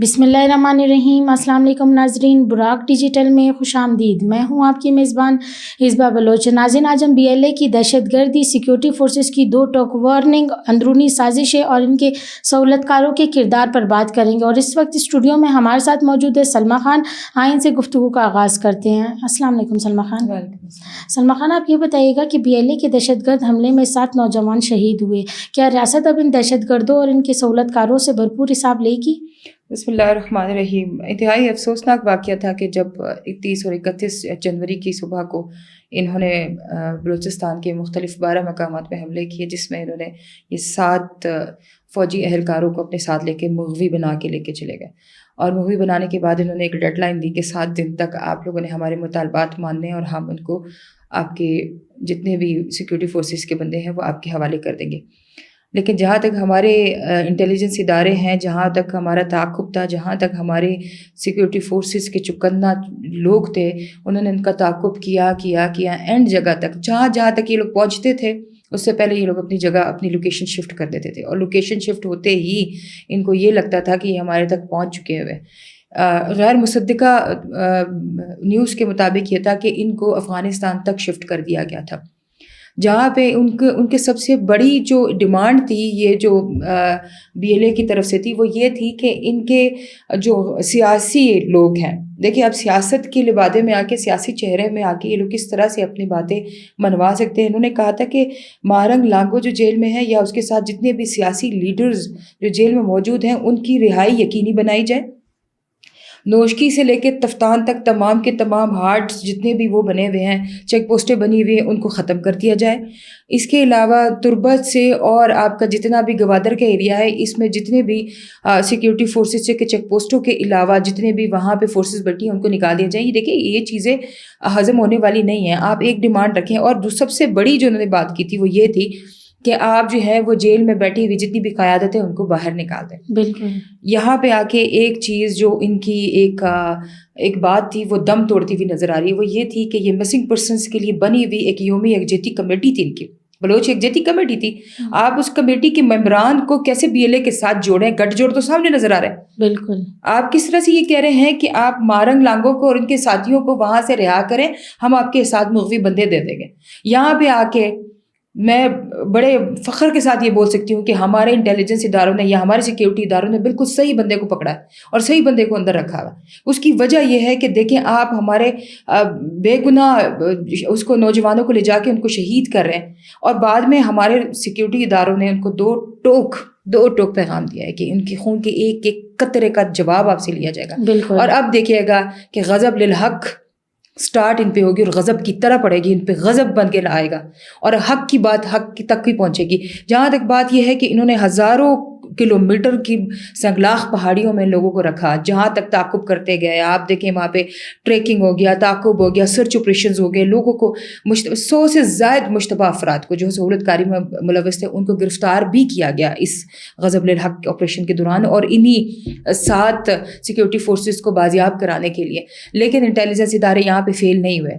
बिस्मिल्लाहिर्रहमानिर्रहीम। अस्सलाम वालेकुम नाजरीन, बुराक डिजिटल में खुश आमदीद। मैं हूँ आपकी मेज़बान हिज़्बा बलोच। नाज़रीन, आज हम BLA की दहशतगर्दी, सिक्योरिटी फोर्सेस की दो टोक वार्निंग, अंदरूनी साजिशें और इनके सहूलतकारों के किरदार पर बात करेंगे। और इस वक्त स्टूडियो में हमारे साथ मौजूद है सलमा खान। आइए इनसे गुफ्तगू का आगाज़ करते हैं। अस्सलाम वालेकुम सलमा खान। सलमा खान, आप ये बताइएगा कि BLA के दहशतगर्द हमले में 7 नौजवान शहीद हुए। क्या रियासत अब इन दहशतगर्दों और इनके सहूलतकारों से भरपूर हिसाब लेगी? बिस्मिल्लाहिर्रहमानिर्रहीम। इंतहाई अफसोसनाक वाक़या था कि जब 31 और 31 जनवरी की सुबह को इन्होंने बलूचिस्तान के मुख्तलिफ 12 मकामात पे हमले किए, जिसमें इन्होंने ये 7 फ़ौजी एहलकारों को अपने साथ लेके मुग़वी बना के लेके चले गए। और मुग़वी बनाने के बाद इन्होंने एक डेडलाइन दी कि 7 दिन तक आप लोगों ने हमारे मुतालबात मानने और हम उनको आपके जितने भी सिक्योरिटी फोर्सेस के बंदे हैं वो आपके हवाले कर देंगे। लेकिन जहाँ तक हमारे इंटेलिजेंस इदारे हैं, जहाँ तक हमारा ताक़ुब था, जहाँ तक हमारे सिक्योरिटी फोर्सेस के चुकन्ना लोग थे, उन्होंने उनका ताक़ुब किया एंड जगह तक जहाँ तक ये लोग पहुँचते थे, उससे पहले ये लोग अपनी जगह अपनी लोकेशन शिफ्ट कर देते थे। और लोकेशन शिफ्ट होते ही इनको ये लगता था कि ये हमारे तक पहुँच चुके हुए। गैर मुसद्दिका न्यूज़ के मुताबिक ये था कि इनको अफ़गानिस्तान तक शिफ्ट कर दिया गया था, जहाँ पे उनके सबसे बड़ी जो डिमांड थी, ये जो BLA की तरफ से थी, वो ये थी कि इनके जो सियासी लोग हैं, देखिए आप सियासत के लिबादे में आके, सियासी चेहरे में आके ये लोग किस तरह से अपनी बातें मनवा सकते हैं। इन्होंने कहा था कि मारंग लांगो जो जेल में है, या उसके साथ जितने भी सियासी लीडर्स जो जेल में मौजूद हैं, उनकी रिहाई यकीनी बनाई जाए। नोशकी से लेके तफ्तान तक तमाम के तमाम हार्ट्स जितने भी वो बने हुए हैं, चेक पोस्टें बनी हुई हैं, उनको ख़त्म कर दिया जाए। इसके अलावा तुर्बत से और आपका जितना भी गवादर का एरिया है, इसमें जितने भी सिक्योरिटी फोर्सेस के चेक पोस्टों के अलावा जितने भी वहाँ पे फोर्सेस बैठी हैं, उनको निकाल दिया जाए। देखिए ये चीज़ें हज़म होने वाली नहीं हैं। आप एक डिमांड रखें, और जो सबसे बड़ी जो उन्होंने बात की थी वो ये थी कि आप जो है वो जेल में बैठी हुई जितनी भी क़यादत है उनको बाहर निकाल दें। बिल्कुल। यहाँ पे आके एक चीज़ जो इनकी एक बात थी वो दम तोड़ती हुई नज़र आ रही है, वो ये थी कि ये मिसिंग पर्सनस के लिए बनी हुई एक यौमी यकजहती कमेटी थी, इनकी बलोच यकजहती कमेटी थी। आप उस कमेटी के मेंबरान को कैसे BLA के साथ जोड़ें? गठजोड़ तो सामने नज़र आ रहा है। बिल्कुल। आप किस तरह से ये कह रहे हैं कि आप मारंग लांगो को और उनके साथियों को वहाँ से रिहा करें, हम आपके साथ मुग़वी बंदे दे देंगे। यहाँ पे आके मैं बड़े फ़ख्र के साथ ये बोल सकती हूँ कि हमारे इंटेलिजेंस इदारों ने या हमारे सिक्योरिटी इदारों ने बिल्कुल सही बंदे को पकड़ा है और सही बंदे को अंदर रखा है। उसकी वजह यह है कि देखें, आप हमारे बेगुनाह उसको नौजवानों को ले जाके उनको शहीद कर रहे हैं, और बाद में हमारे सिक्योरिटी इदारों ने उनको दो टोक पैगाम दिया है कि उनके खून के एक एक कतरे का जवाब आपसे लिया जाएगा। और अब देखिएगा कि गज़ब लिल हक़ स्टार्ट इन पे होगी, और गज़ब की तरह पड़ेगी, इन पे गज़ब बन के आएगा, और हक़ की बात हक़ तक ही पहुँचेगी। जहाँ तक बात यह है कि इन्होंने हज़ारों किलोमीटर की संगलाख पहाड़ियों में लोगों को रखा, जहाँ तक ताक़ुब करते गए। आप देखें वहाँ पे ट्रैकिंग हो गया, ताक़ुब हो गया, सर्च ऑपरेशंस हो गए, लोगों को 100 से ज़ायद मुश्तबा अफराद को जो सहूलतकारी में मुलव्वस थे उनको गिरफ़्तार भी किया गया इस गज़ब लिल हक़ ऑपरेशन के दौरान, और इन्हीं 7 सिक्योरिटी फोर्सेस को बाजियाब कराने के लिए। लेकिन इंटेलिजेंस इदारे यहाँ पे फेल नहीं हुए।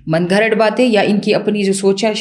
मनगढ़ंत बातें या इनकी अपनी जो सोच है,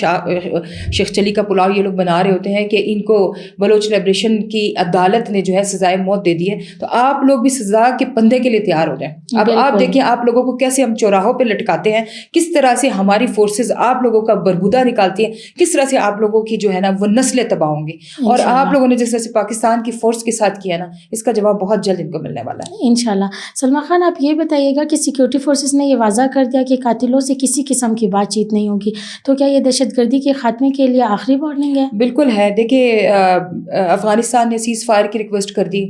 शेख चली का पुलाव ये लोग बना रहे होते हैं कि इनको बलोच लिबरेशन की अदालत ने जो है सजाए मौत दे दी है, तो आप लोग भी सजा के पंधे के लिए तैयार हो जाएं। अब आप देखिए आप लोगों को कैसे हम चौराहों पे लटकाते हैं, किस तरह से हमारी फोर्सेस आप लोगों का बरगुदा निकालती हैं, किस तरह से आप लोगों की जो है ना वो नस्लें तबाह होंगी। और आप लोगों ने जिस तरह से पाकिस्तान की फोर्स के साथ किया ना, इसका जवाब बहुत जल्द इनको मिलने वाला है इंशाल्लाह। सलमा खान, आप ये बताइएगा कि सिक्योरिटी फोर्सेस ने ये वाज़ा कर दिया कि कातिलों से किसी किस्म की बातचीत नहीं होगी, तो क्या ये दहशतगर्दी के खात्मे के लिए आखिरी वार्निंग है? बिल्कुल है। देखिए अफ़गानिस्तान ने सीज़ फायर की रिक्वेस्ट कर दी,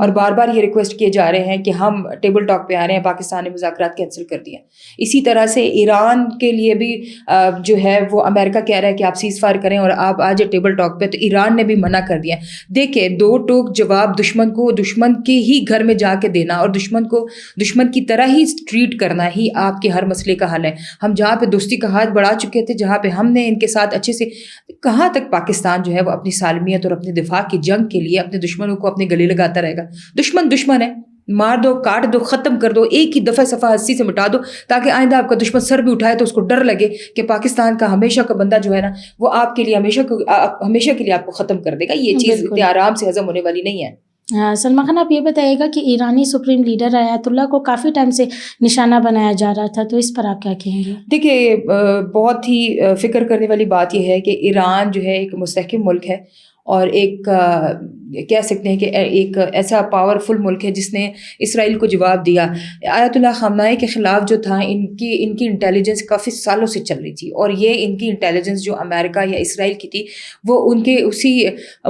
और बार बार ये रिक्वेस्ट किए जा रहे हैं कि हम टेबल टॉक पे आ रहे हैं, पाकिस्तान ने मुज़ाकरात कैंसिल कर दिए। इसी तरह से ईरान के लिए भी जो है वो अमेरिका कह रहा है कि आप सीज़ फायर करें और आप आ जाए टेबल टॉक पे, तो ईरान ने भी मना कर दिया। देखिए दो टोक जवाब दुश्मन को दुश्मन के ही घर में जाके देना, और दुश्मन को दुश्मन की तरह ही ट्रीट करना ही आपके हर मसले का हल है। हम जहाँ पे दोस्ती का हाथ बढ़ा चुके थे, जहाँ पे हमने इनके साथ अच्छे से, कहाँ तक पाकिस्तान जो है वो अपनी सालमियत और अपने दिफा की जंग के लिए अपने दुश्मनों को अपने गले लगाता रहेगा। दुश्मन है, मार दो, काट दो, ख़त्म कर दो, एक ही दफ़ा सफ़ा हस्ती से मिटा दो, ताकि आइंदा आपका दुश्मन सर भी उठाए तो उसको डर लगे कि पाकिस्तान का हमेशा का बंदा जो है ना वो आपके लिए हमेशा के लिए आपको ख़त्म कर देगा। ये चीज़ इतने आराम से हज़म होने वाली नहीं है। सलमा खान, आप ये बताइएगा कि ईरानी सुप्रीम लीडर आयतुल्ला को काफ़ी टाइम से निशाना बनाया जा रहा था, तो इस पर आप क्या कहेंगे? देखिए, बहुत ही फ़िक्र करने वाली बात यह है कि ईरान जो है एक मुस्तहकम मुल्क है और एक कह सकते हैं कि एक ऐसा पावरफुल मुल्क है जिसने इसराइल को जवाब दिया। आयतुल्लाह ख़ामनेई के ख़िलाफ़ जो था, इनकी इंटेलिजेंस काफ़ी सालों से चल रही थी और ये इनकी इंटेलिजेंस जो अमेरिका या इसराइल की थी वो उनके उसी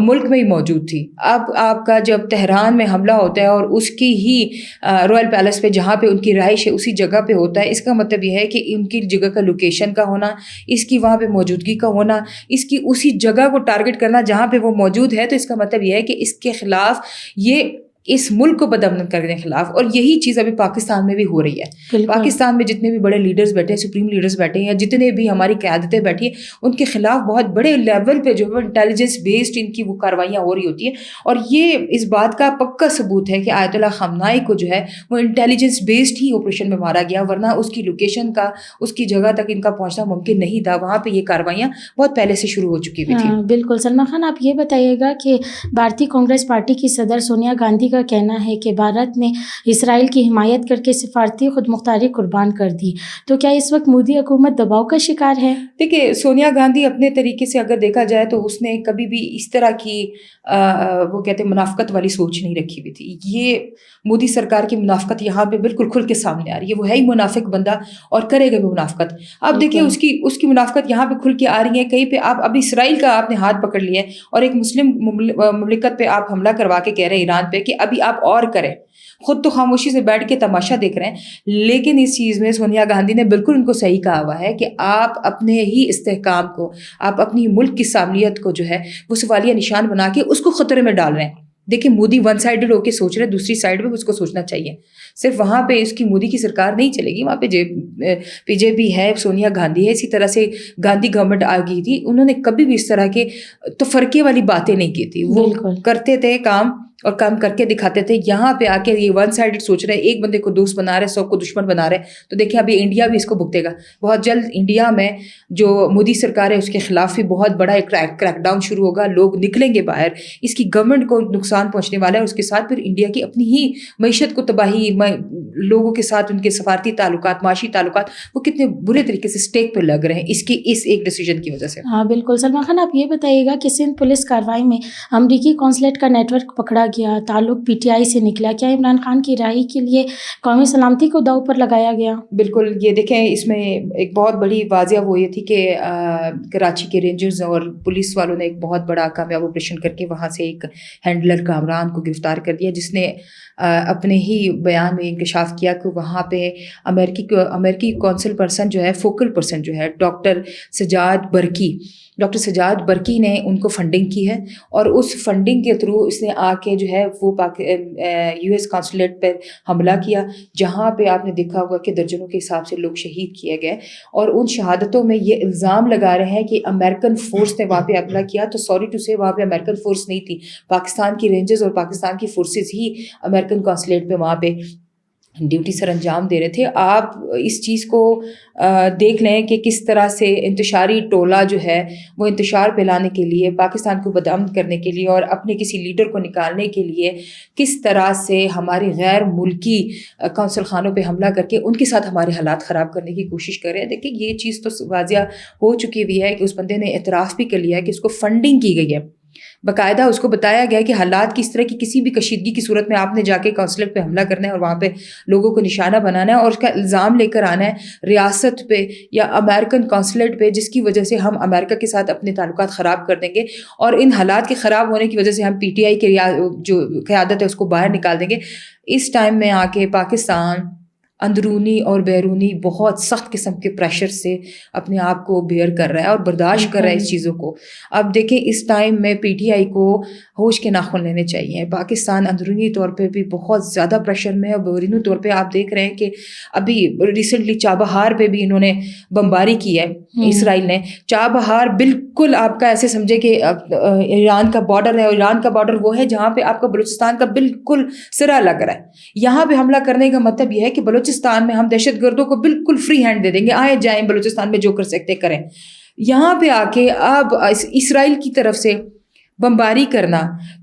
मुल्क में ही मौजूद थी। अब आपका जब तेहरान में हमला होता है और उसकी ही रॉयल पैलेस पे जहाँ पे उनकी रहाइश है उसी जगह पे होता है, इसका मतलब यह है कि उनकी जगह का लोकेशन का होना, इसकी वहाँ पे मौजूदगी का होना, इसकी उसी जगह को टारगेट करना जहाँ पे वो मौजूद है, तो इसका मतलब यह है कि इसके खिलाफ ये इस मुल्क को बदअमन करने के खिलाफ, और यही चीज़ अभी पाकिस्तान में भी हो रही है। पाकिस्तान में जितने भी बड़े लीडर्स बैठे हैं, सुप्रीम लीडर्स बैठे हैं या जितने भी हमारी क़यादतें बैठी हैं, उनके खिलाफ बहुत बड़े लेवल पे जो है इंटेलिजेंस बेस्ड इनकी वो कार्रवाइयाँ हो रही होती हैं। और ये इस बात का पक्का सबूत है कि आयतुल्लाह ख़ामनेई को जो है वो इंटेलिजेंस बेस्ड ही ऑपरेशन में मारा गया, वरना उसकी लोकेशन का, उसकी जगह तक इनका पहुँचना मुमकिन नहीं था। वहाँ पर ये कार्रवाइयाँ बहुत पहले से शुरू हो चुकी हुई थी। बिल्कुल। सलमा खान, आप ये बताइएगा कि भारतीय कांग्रेस पार्टी की सदर सोनिया गांधी का कहना है कि भारत ने इसराइल की हिमायत करके सिफारती खुदमुख्तारी कुर्बान कर दी, तो क्या इस वक्त मोदी हुकूमत दबाव का शिकार है? देखिए, सोनिया गांधी अपने तरीके से अगर देखा जाए तो उसने कभी भी इस तरह की वो कहते हैं मुनाफकत वाली सोच नहीं रखी हुई थी। ये मोदी सरकार की मुनाफकत यहाँ पे बिल्कुल खुल के सामने आ रही है। वो है ही मुनाफिक बंदा और करेगा भी मुनाफकत। अब देखिए उसकी मुनाफकत यहाँ पे खुल के आ रही है। कहीं पे आप अब इसराइल का आपने हाथ पकड़ लिया है और एक मुस्लिम मुमलिकत पे आप हमला करवा के कह रहे हैं ईरान पे कि अभी आप और करें। खुद तो खामोशी से बैठ के तमाशा देख रहे हैं, लेकिन इस चीज़ में सोनिया गांधी ने बिल्कुल उनको सही कहा हुआ है कि आप अपने ही इस्तेहकाम को, आप अपनी मुल्क की सामलियत को जो है वो सवालिया निशान बना के उसको खतरे में डाल रहे हैं। देखिए, मोदी वन साइडेड होके सोच रहे हैं, दूसरी साइड पे उसको सोचना चाहिए। सिर्फ वहाँ पे इसकी मोदी की सरकार नहीं चलेगी, वहाँ पे बीजेपी है, सोनिया गांधी है। इसी तरह से गांधी गवर्नमेंट आ गई थी, उन्होंने कभी भी इस तरह के तफरके वाली बातें नहीं की थी। वो करते थे काम और काम करके दिखाते थे। यहाँ पे आके ये वन साइडेड सोच रहे हैं, एक बंदे को दोस्त बना रहे, 100 को दुश्मन बना रहे। तो देखिए, अभी इंडिया भी इसको भुगतेगा। बहुत जल्द इंडिया में जो मोदी सरकार है उसके खिलाफ भी बहुत बड़ा एक क्रैकडाउन शुरू होगा। लोग निकलेंगे बाहर, इसकी गवर्नमेंट को नुकसान पहुंचने वाला है। उसके साथ फिर इंडिया की अपनी ही मईशत को तबाही, लोगों के साथ उनके सफारती ताल्लुकात, माशी ताल्लुकात, वो कितने बुरे तरीके से स्टेक पर लग रहे हैं इसकी इस एक डिसीजन की वजह से। हाँ बिल्कुल। सलमा खान, आप ये बताइएगा कि सिंध पुलिस कार्रवाई में अमरीकी कौंसलेट का नेटवर्क पकड़ा गया, ताल्लुक पीटीआई से निकला। क्या इमरान खान की रिहाई के लिए कौमी सलामती को दांव पर लगाया गया? बिल्कुल। ये देखें, इसमें एक बहुत बड़ी वाजिया वो ये थी कि कराची के रेंजर्स और पुलिस वालों ने एक बहुत बड़ा कामयाब ऑपरेशन करके वहाँ से एक हैंडलर कामरान को गिरफ्तार कर दिया, जिसने अपने ही बयान में इंकशाफ किया कि वहाँ पे अमेरिकी कौंसल पर्सन जो है, फोकल पर्सन जो है, डॉक्टर सजाद बरकी ने उनको फंडिंग की है और उस फंडिंग के थ्रू इसने आके जो है वो यूएस कॉन्सुलेट पर हमला किया, जहाँ पे आपने देखा होगा कि दर्जनों के हिसाब से लोग शहीद किए गए। और उन शहादतों में ये इल्ज़ाम लगा रहे हैं कि अमेरिकन फ़ोर्स ने वहाँ पे हमला किया। तो सॉरी टू से, वहाँ पे अमेरिकन फ़ोर्स नहीं थी, पाकिस्तान की रेंजर्स और पाकिस्तान की फोर्सेस ही अमेरिकन कॉन्सुलेट पे वहाँ पे ड्यूटी सर अंजाम दे रहे थे। आप इस चीज़ को देख लें कि किस तरह से इंतशारी टोला जो है वो इंतशार फैलाने के लिए, पाकिस्तान को बदअमन करने के लिए और अपने किसी लीडर को निकालने के लिए किस तरह से हमारे गैर मुल्की कौंसल खानों पे हमला करके उनके साथ हमारे हालात ख़राब करने की कोशिश कर रहे हैं। देखिए, ये चीज़ तो वाजिया हो चुकी हुई है कि उस बंदे ने एतराफ़ भी कर लिया है कि उसको फंडिंग की गई है। बाकायदा उसको बताया गया कि हालात की इस तरह की किसी भी कशीदगी की सूरत में आपने जाके कौंसलेट पे हमला करना है और वहाँ पे लोगों को निशाना बनाना है और उसका इल्ज़ाम लेकर आना है रियासत पे या अमेरिकन कौंसलेट पे, जिसकी वजह से हम अमेरिका के साथ अपने ताल्लुकात ख़राब कर देंगे और इन हालात के ख़राब होने की वजह से हम पीटीआई के जो क़यादत है उसको बाहर निकाल देंगे। इस टाइम में आके पाकिस्तान अंदरूनी और बैरूनी बहुत सख्त किस्म के प्रेशर से अपने आप को बेयर कर रहा है और बर्दाश्त कर रहा है इस चीज़ों को। अब देखें, इस टाइम में पीटीआई को होश के नाखून लेने चाहिए। पाकिस्तान अंदरूनी तौर पे भी बहुत ज़्यादा प्रेशर में है और बैरूनी तौर पे आप देख रहे हैं कि अभी रिसेंटली चाबहार पे भी इन्होंने बमबारी की है इसराइल ने। चाबहार बिल्कुल आपका ऐसे समझे कि ईरान का बॉर्डर है और ईरान का बॉर्डर वो है जहाँ पे आपका बलूचिस्तान का बिल्कुल सिरा लग रहा है। यहाँ पे हमला करने का मतलब यह है कि बलूचिस्तान में हम दहशतगर्दों को बिल्कुल फ्री हैंड दे देंगे, आए जाएं बलूचिस्तान में जो कर सकते करें। यहाँ पे आके अब इसराइल की तरफ से बमबारी करना,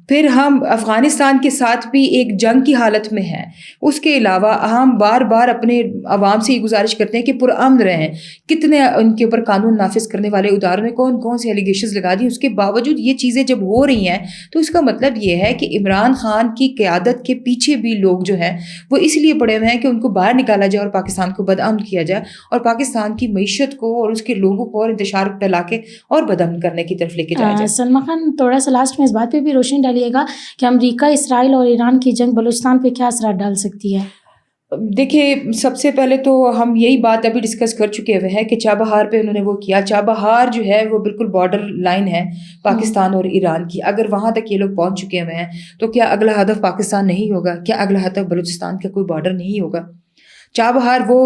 پھر ہم افغانستان کے ساتھ بھی ایک جنگ کی حالت میں ہیں. اس کے علاوہ ہم بار بار اپنے عوام سے یہ گزارش کرتے ہیں کہ پرامن رہیں. کتنے ان کے اوپر قانون نافذ کرنے والے اداروں نے کون کون سے ایلیگیشنز لگا دی. اس کے باوجود یہ چیزیں جب ہو رہی ہیں تو اس کا مطلب یہ ہے کہ عمران خان کی قیادت کے پیچھے بھی لوگ جو ہیں وہ اس لیے پڑے ہوئے ہیں کہ ان کو باہر نکالا جائے اور پاکستان کو بدامن کیا جائے اور پاکستان کی معیشت کو اور اس کے لوگوں کو اور انتشار پھیلا کے اور بدامن کرنے کی طرف لے کے جایا جائے. سلما خان، تھوڑا سا لاسٹ میں اس بات پہ بھی روشنی ڈالیے گا کہ امریکہ، اسرائیل اور ایران کی جنگ بلوچستان پہ کیا اثرات ڈال سکتی ہے؟ دیکھیے، سب سے پہلے تو ہم یہی بات ابھی ڈسکس کر چکے ہوئے ہیں کہ چابہار پہ انہوں نے وہ کیا. چابہار جو ہے وہ بالکل بارڈر لائن ہے پاکستان اور ایران کی. اگر وہاں تک یہ لوگ پہنچ چکے ہوئے ہیں تو کیا اگلا ہدف پاکستان نہیں ہوگا؟ کیا اگلا ہدف بلوچستان کا کوئی بارڈر نہیں ہوگا؟ چابہار وہ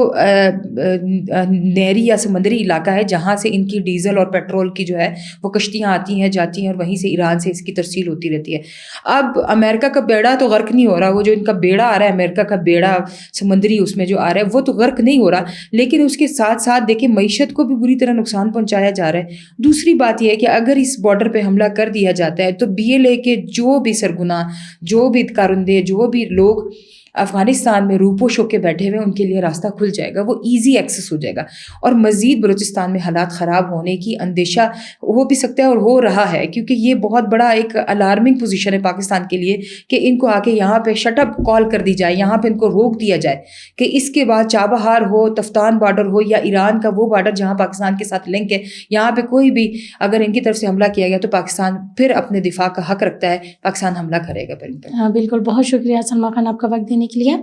نہری یا سمندری علاقہ ہے جہاں سے ان کی ڈیزل اور پیٹرول کی جو ہے وہ کشتیاں آتی ہیں جاتی ہیں اور وہیں سے ایران سے اس کی ترسیل ہوتی رہتی ہے. اب امریکہ کا بیڑا تو غرق نہیں ہو رہا. وہ جو ان کا بیڑا آ رہا ہے، امریکہ کا بیڑا سمندری اس میں جو آ رہا ہے وہ تو غرق نہیں ہو رہا، لیکن اس کے ساتھ ساتھ دیکھیں معیشت کو بھی بری طرح نقصان پہنچایا جا رہا ہے. دوسری بات یہ ہے کہ اگر اس بارڈر پہ حملہ کر دیا جاتا ہے تو BLA کے جو بھی سرگنا، جو بھی کارندے، جو بھی لوگ افغانستان میں روپوش ہو کے بیٹھے ہوئے ان کے لیے راستہ کھل جائے گا، وہ ایزی ایکسیس ہو جائے گا اور مزید بلوچستان میں حالات خراب ہونے کی اندیشہ ہو بھی سکتا ہے اور ہو رہا ہے، کیونکہ یہ بہت بڑا ایک الارمنگ پوزیشن ہے پاکستان کے لیے کہ ان کو آ کے یہاں پہ شٹ اپ کال کر دی جائے، یہاں پہ ان کو روک دیا جائے کہ اس کے بعد چابہار ہو، تفتان بارڈر ہو یا ایران کا وہ بارڈر جہاں پاکستان کے ساتھ لنک ہے، یہاں پہ کوئی بھی اگر ان کی طرف سے حملہ کیا گیا تو پاکستان پھر اپنے دفاع کا حق رکھتا ہے، پاکستان حملہ کرے گا پھر. بالکل، بہت شکریہ سلما خان آپ کا وقت دینے کے لیے.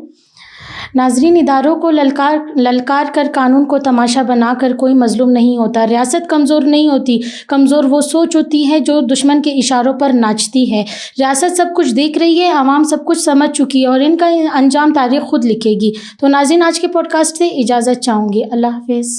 ناظرین، اداروں کو للکار کر قانون کو تماشا بنا کر کوئی مظلوم نہیں ہوتا. ریاست کمزور نہیں ہوتی، کمزور وہ سوچ ہوتی ہے جو دشمن کے اشاروں پر ناچتی ہے. ریاست سب کچھ دیکھ رہی ہے، عوام سب کچھ سمجھ چکی ہے اور ان کا انجام تاریخ خود لکھے گی. تو ناظرین، آج کے پوڈ کاسٹ سے اجازت چاہوں گی. اللہ حافظ.